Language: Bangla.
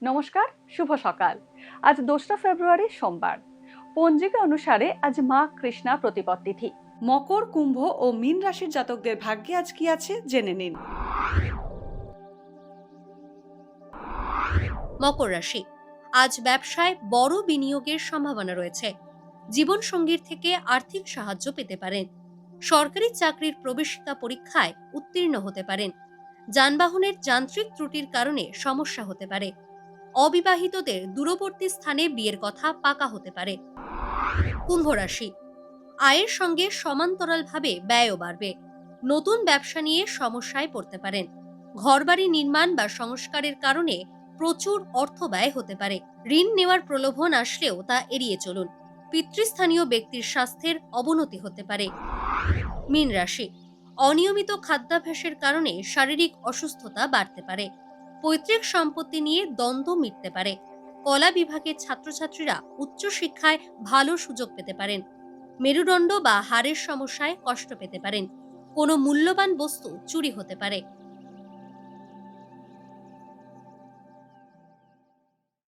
নমস্কার, শুভ সকাল। আজ 2রা ফেব্রুয়ারি সোমবার। পঞ্জিকা অনুসারে আজ মা কৃষ্ণা প্রতিপদ তিথি। মকর, কুম্ভ ও মীন রাশির জাতকদের ভাগ্যে আজ কি আছে জেনে নিন। মকর রাশি, আজ ব্যবসায় বড় বিনিয়োগের সম্ভাবনা রয়েছে। জীবন সঙ্গীর থেকে আর্থিক সাহায্য পেতে পারেন। সরকারি চাকরির প্রবেশিকা পরীক্ষায় উত্তীর্ণ হতে পারেন। যানবাহনের যান্ত্রিক ত্রুটির কারণে সমস্যা হতে পারে। অবিবাহিতদের দূরবর্তী স্থানে বিয়ের কথা পাকা হতে পারে। কুম্ভ রাশি, আয়ের সঙ্গে সমান্তরালভাবে ব্যয়ও বাড়বে। নতুন ব্যবসা নিয়ে সমস্যায় পড়তে পারেন। ঘরবাড়ি নির্মাণ বা সংস্কারের কারণে প্রচুর অর্থ ব্যয় হতে পারে। ঋণ নেওয়ার প্রলোভন আসলেও তা এড়িয়ে চলুন। পিতৃস্থানীয় ব্যক্তির স্বাস্থ্যের অবনতি হতে পারে। মীন রাশি, অনিয়মিত খাদ্যাভ্যাসের কারণে শারীরিক অসুস্থতা বাড়তে পারে। পৈতৃক সম্পত্তি নিয়ে দ্বন্দ্ব মিটতে পারে। কলা বিভাগের ছাত্রছাত্রীরা উচ্চশিক্ষায় ভালো সুযোগ পেতে পারেন। মেরুদণ্ড বা হাড়ের সমস্যায় কষ্ট পেতে পারেন। কোনো মূল্যবান বস্তু চুরি হতে পারে।